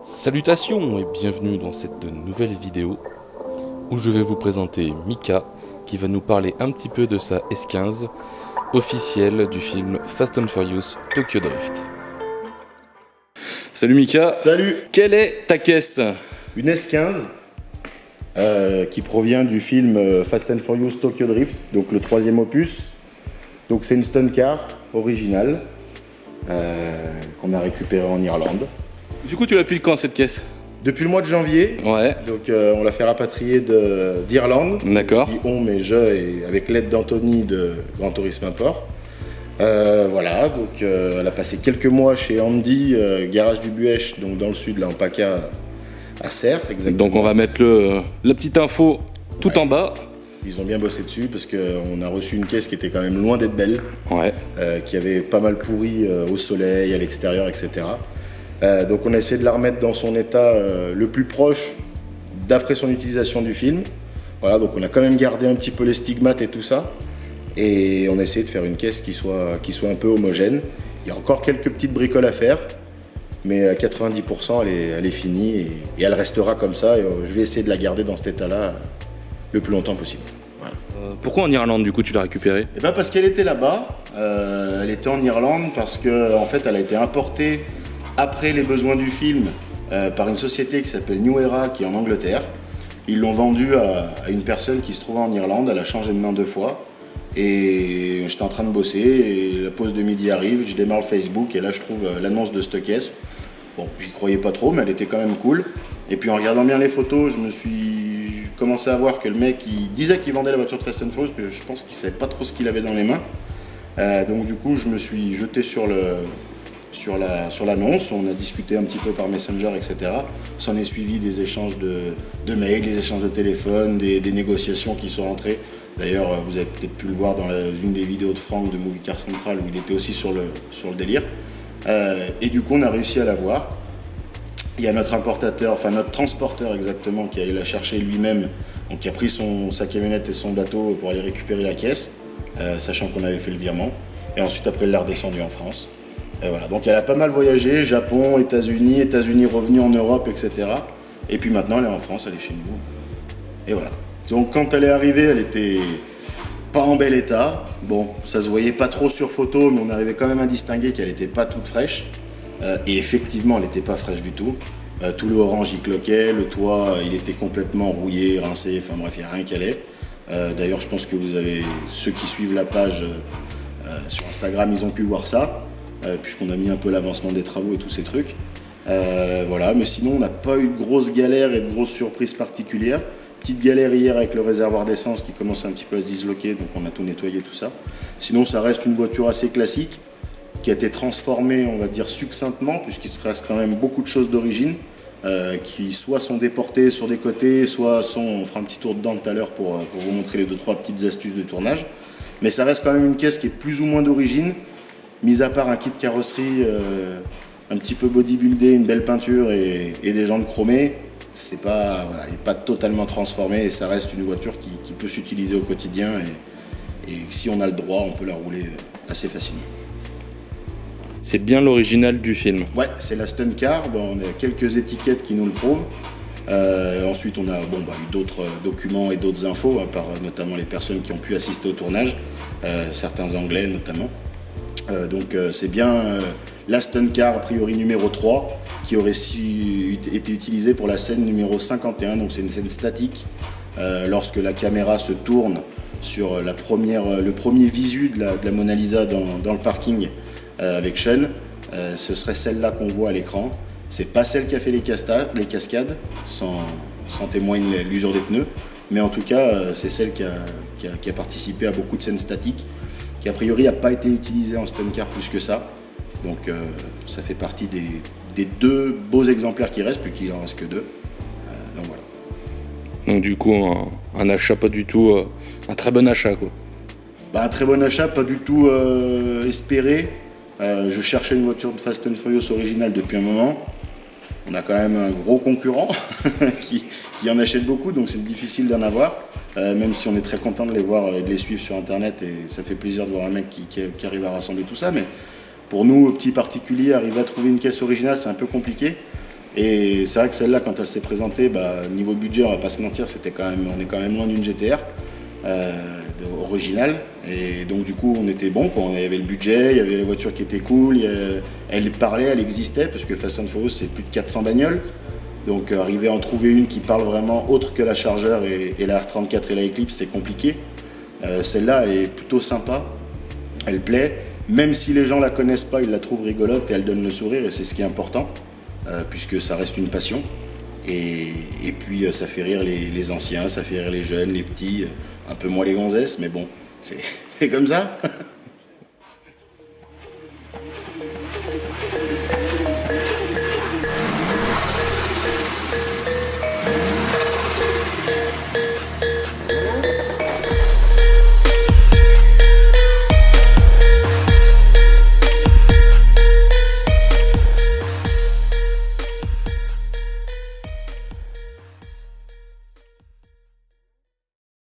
Salutations et bienvenue dans cette nouvelle vidéo où je vais vous présenter Mika qui va nous parler un petit peu de sa S15 officielle du film Fast and Furious Tokyo Drift. Salut Mika. Salut. Quelle est ta caisse? Une S15 qui provient du film Fast and Furious Tokyo Drift, donc le troisième opus. Donc c'est une stunt car originale qu'on a récupérée en Irlande. Du coup tu l'as depuis quand cette caisse? Depuis le mois de janvier. Ouais. Donc on l'a fait rapatrier d'Irlande. D'accord. Je dis on, mais et avec l'aide d'Anthony de Grand Tourisme Import. Voilà, donc elle a passé quelques mois chez Andy, garage du Buèche, donc dans le sud, là en PACA, à Serres, exactement. Donc on va mettre la petite info tout en bas. Ils ont bien bossé dessus parce qu'on a reçu une caisse qui était quand même loin d'être belle. Ouais. Qui avait pas mal pourri au soleil, à l'extérieur, etc. Donc on a essayé de la remettre dans son état le plus proche d'après son utilisation du film. Voilà, donc on a quand même gardé un petit peu les stigmates et tout ça. Et on a essayé de faire une caisse qui soit un peu homogène. Il y a encore quelques petites bricoles à faire, mais à 90% elle est finie et elle restera comme ça. Et je vais essayer de la garder dans cet état-là le plus longtemps possible. Voilà. Pourquoi en Irlande du coup tu l'as récupérée? Et ben parce qu'elle était là-bas. Elle était en Irlande parce que en fait elle a été importée après les besoins du film par une société qui s'appelle New Era qui est en Angleterre. Ils l'ont vendue à une personne qui se trouvait en Irlande. Elle a changé de main 2 fois. Et j'étais en train de bosser et la pause de midi arrive, je démarre le Facebook et là je trouve l'annonce de cette caisse. Bon, j'y croyais pas trop, mais elle était quand même cool. Et puis en regardant bien les photos, je me suis commencé à voir que le mec il disait qu'il vendait la voiture de Fast and Furious, mais je pense qu'il savait pas trop ce qu'il avait dans les mains. Donc du coup, je me suis jeté sur l'annonce, on a discuté un petit peu par Messenger, etc. S'en est suivi des échanges de mails, des échanges de téléphone, des négociations qui sont rentrées. D'ailleurs, vous avez peut-être pu le voir dans une des vidéos de Franck de Movie Car Central où il était aussi sur le délire. Et du coup, on a réussi à l'avoir. Il y a notre importateur, enfin notre transporteur exactement, qui allait la chercher lui-même, donc qui a pris sa camionnette et son bateau pour aller récupérer la caisse, sachant qu'on avait fait le virement. Et ensuite, après, il l'a redescendu en France. Et voilà, donc elle a pas mal voyagé, Japon, États-Unis revenu en Europe, etc. Et puis maintenant elle est en France, elle est chez nous. Et voilà. Donc quand elle est arrivée, elle était pas en bel état. Bon, ça se voyait pas trop sur photo, mais on arrivait quand même à distinguer qu'elle était pas toute fraîche. Et effectivement, elle était pas fraîche du tout. Tout le orange y cloquait, le toit il était complètement rouillé, rincé, enfin bref, il n'y a rien qui allait. D'ailleurs, je pense que vous avez, ceux qui suivent la page sur Instagram, ils ont pu voir ça. Puisqu'on a mis un peu l'avancement des travaux et tous ces trucs. Voilà, mais sinon on n'a pas eu de grosses galères et de grosses surprises particulières. Petite galère hier avec le réservoir d'essence qui commençait un petit peu à se disloquer, donc on a tout nettoyé, tout ça. Sinon ça reste une voiture assez classique, qui a été transformée, on va dire succinctement, puisqu'il se reste quand même beaucoup de choses d'origine, qui soit sont déportées sur des côtés, soit on fera un petit tour dedans tout à l'heure pour vous montrer les 2-3 petites astuces de tournage. Mais ça reste quand même une caisse qui est plus ou moins d'origine. Mis à part un kit carrosserie un petit peu bodybuildé, une belle peinture et des jantes chromées, c'est pas, voilà, elle n'est pas totalement transformée et ça reste une voiture qui peut s'utiliser au quotidien et si on a le droit, on peut la rouler assez facilement. C'est bien l'original du film. Ouais, c'est la stunt car, on a quelques étiquettes qui nous le prouvent. Ensuite, on a eu d'autres documents et d'autres infos, par notamment les personnes qui ont pu assister au tournage, certains Anglais notamment. Donc c'est bien la stunt car a priori numéro 3 qui aurait été utilisée pour la scène numéro 51, donc c'est une scène statique lorsque la caméra se tourne sur le premier visu de la Mona Lisa dans le parking avec Sean, ce serait celle-là qu'on voit à l'écran. C'est pas celle qui a fait les cascades, sans témoigner l'usure des pneus, mais en tout cas c'est celle qui a participé à beaucoup de scènes statiques, qui a priori n'a pas été utilisée en stunt car plus que ça. Donc ça fait partie des 2 beaux exemplaires qui restent, puis qu'il en reste que 2. Donc voilà. Donc du coup, un achat pas du tout... un très bon achat, quoi. Bah, un très bon achat, pas du tout espéré. Je cherchais une voiture de Fast and Furious originale depuis un moment. On a quand même un gros concurrent qui en achète beaucoup, donc c'est difficile d'en avoir. Même si on est très content de les voir et de les suivre sur internet, et ça fait plaisir de voir un mec qui arrive à rassembler tout ça. Mais pour nous, petits particuliers, arriver à trouver une caisse originale, c'est un peu compliqué. Et c'est vrai que celle-là, quand elle s'est présentée, niveau budget, on va pas se mentir, on est quand même loin d'une GTR originale. Et donc du coup, on était bon, quoi. Il y avait le budget, il y avait les voitures qui étaient cool, elle parlait, elle existait, parce que Fast and Furious, c'est plus de 400 bagnoles. Donc arriver à en trouver une qui parle vraiment autre que la Charger et la R34 et la Eclipse, c'est compliqué. Celle-là, elle est plutôt sympa, elle plaît. Même si les gens la connaissent pas, ils la trouvent rigolote et elle donne le sourire, et c'est ce qui est important, puisque ça reste une passion. Et puis ça fait rire les anciens, ça fait rire les jeunes, les petits, un peu moins les gonzesses, mais bon, c'est comme ça.